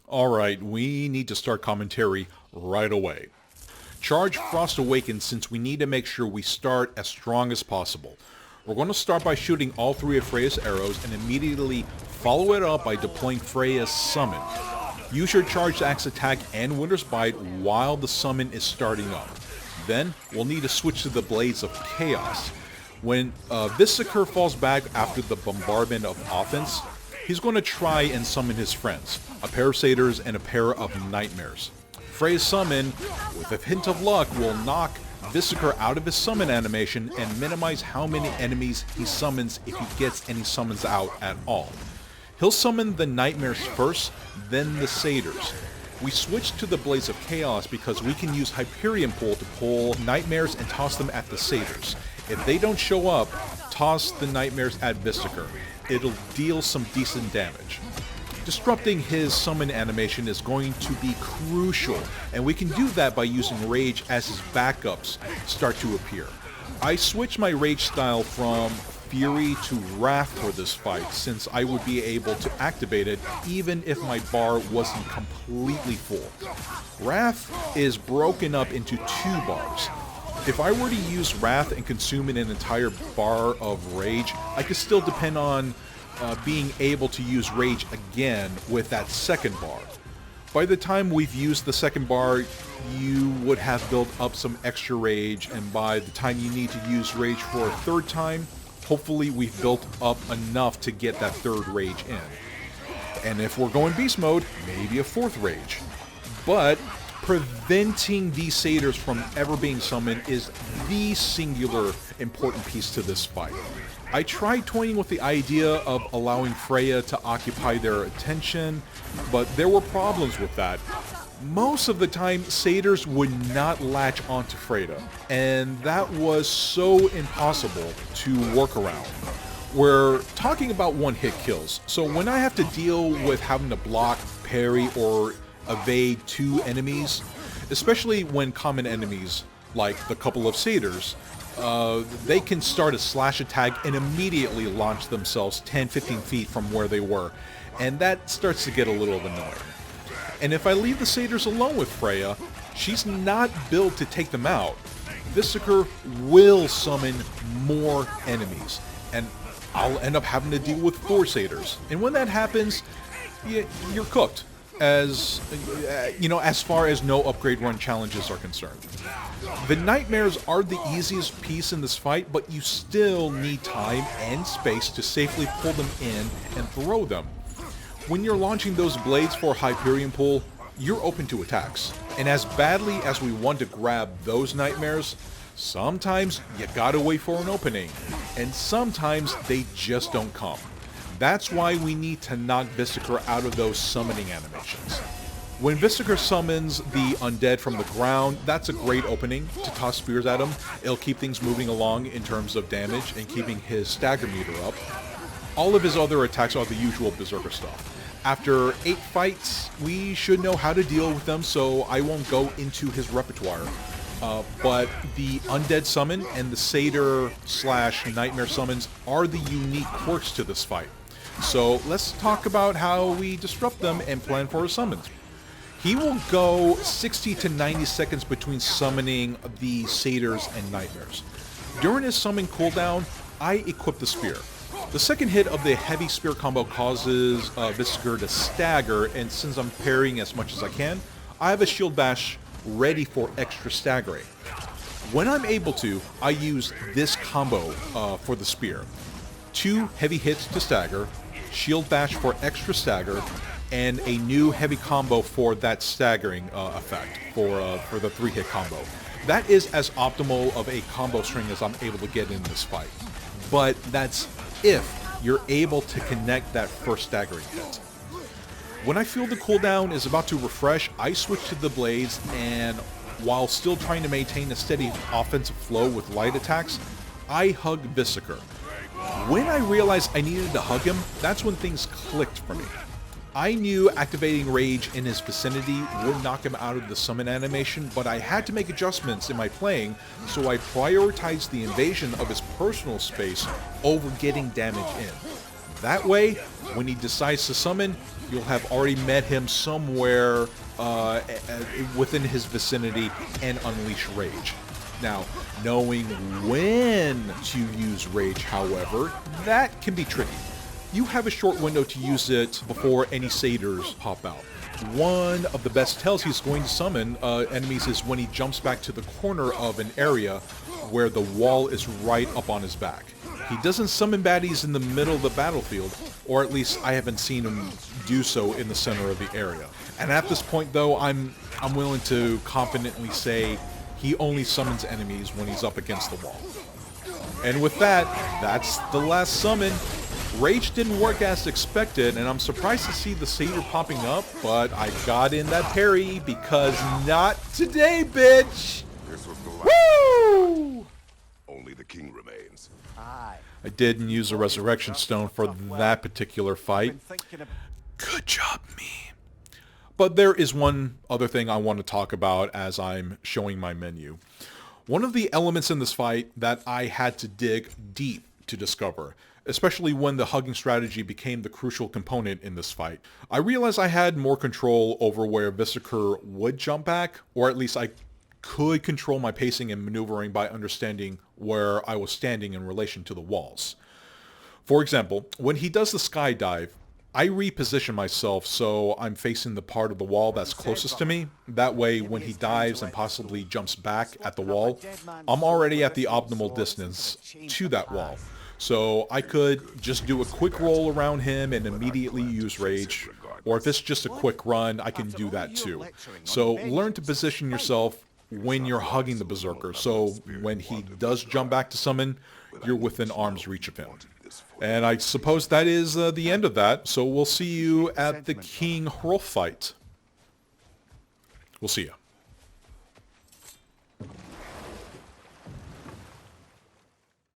Alright, we need to start commentary right away. Charge Frost Awaken since we need to make sure we start as strong as possible. We're going to start by shooting all three of Freya's arrows and immediately follow it up by deploying Freya's summon. Use your charged axe attack and Winter's Bite while the summon is starting up. Then, we'll need to switch to the Blades of Chaos. When Hvitserkr falls back after the bombardment of offense, he's going to try and summon his friends, a pair of satyrs and a pair of nightmares. Freya's summon, with a hint of luck, will knock Hvitserkr out of his summon animation and minimize how many enemies he summons if he gets any summons out at all. He'll summon the nightmares first, then the satyrs. We switch to the Blades of Chaos because we can use Hyperion Pull to pull nightmares and toss them at the satyrs. If they don't show up, toss the nightmares at Hvitserkr. It'll deal some decent damage. Disrupting his summon animation is going to be crucial, and we can do that by using Rage as his backups start to appear. I switched my Rage style from Fury to Wrath for this fight, since I would be able to activate it even if my bar wasn't completely full. Wrath is broken up into 2 bars. If I were to use Wrath and consume an entire bar of Rage, I could still depend on being able to use Rage again with that second bar. By the time we've used the second bar, you would have built up some extra Rage, and by the time you need to use Rage for a third time, hopefully we've built up enough to get that third Rage in. And if we're going Beast Mode, maybe a 4th Rage. But preventing these satyrs from ever being summoned is the singular important piece to this fight. I tried toying with the idea of allowing Freya to occupy their attention, but there were problems with that. Most of the time, satyrs would not latch onto Freya, and that was so impossible to work around. We're talking about one-hit kills, so when I have to deal with having to block, parry, or evade 2 enemies, especially when common enemies, like the couple of satyrs, they can start a slash attack and immediately launch themselves 10-15 feet from where they were, and that starts to get a little annoying. And if I leave the satyrs alone with Freya, she's not built to take them out. Hvitserkr will summon more enemies, and I'll end up having to deal with 4 satyrs. And when that happens, you're cooked, as far as no upgrade run challenges are concerned. The nightmares are the easiest piece in this fight, but you still need time and space to safely pull them in and throw them. When you're launching those blades for Hyperion Pull, you're open to attacks. And as badly as we want to grab those nightmares, sometimes you gotta wait for an opening, and sometimes they just don't come. That's why we need to knock Hvitserkr out of those summoning animations. When Hvitserkr summons the undead from the ground, that's a great opening to toss spears at him. It'll keep things moving along in terms of damage and keeping his stagger meter up. All of his other attacks are the usual Berserker stuff. After 8 fights, we should know how to deal with them, so I won't go into his repertoire. But the undead summon and the satyr/nightmare summons are the unique quirks to this fight. So let's talk about how we disrupt them and plan for his summons. He will go 60 to 90 seconds between summoning the satyrs and nightmares. During his summon cooldown, I equip the spear. The second hit of the heavy spear combo causes Hvitserkr to stagger, and since I'm parrying as much as I can, I have a shield bash ready for extra staggering. When I'm able to, I use this combo for the spear. 2 heavy hits to stagger, shield bash for extra stagger, and a new heavy combo for that staggering effect for the 3-hit combo. That is as optimal of a combo string as I'm able to get in this fight. But that's if you're able to connect that first staggering hit. When I feel the cooldown is about to refresh, I switch to the blades, and while still trying to maintain a steady offensive flow with light attacks, I hug Hvitserkr. When I realized I needed to hug him, that's when things clicked for me. I knew activating Rage in his vicinity would knock him out of the summon animation, but I had to make adjustments in my playing, so I prioritized the invasion of his personal space over getting damage in. That way, when he decides to summon, you'll have already met him somewhere within his vicinity and unleash rage. Now, knowing when to use rage, however, that can be tricky. You have a short window to use it before any satyrs pop out. One of the best tells he's going to summon enemies is when he jumps back to the corner of an area where the wall is right up on his back. He doesn't summon baddies in the middle of the battlefield, or at least I haven't seen him do so in the center of the area. And at this point though, I'm willing to confidently say he only summons enemies when he's up against the wall. And with that, that's the last summon. Rage didn't work as expected, and I'm surprised to see the satyr popping up, but I got in that parry because not today, bitch! This was the last. Woo! Only the king remains. I didn't use a resurrection stone for that particular fight. Good job, me. But there is one other thing I want to talk about as I'm showing my menu. One of the elements in this fight that I had to dig deep to discover, especially when the hugging strategy became the crucial component in this fight. I realized I had more control over where Hvitserkr would jump back, or at least I could control my pacing and maneuvering by understanding where I was standing in relation to the walls. For example, when he does the skydive, I reposition myself so I'm facing the part of the wall that's closest to me. That way, when he dives and possibly jumps back at the wall, I'm already at the optimal distance to that wall. So I could just do a quick roll around him and immediately use rage. Or if it's just a quick run, I can do that too. So learn to position yourself when you're hugging the Berserker, so when he does jump back to summon, you're within arm's reach of him. And I suppose that is the end of that, so we'll see you at the King Hrolf fight. We'll see you.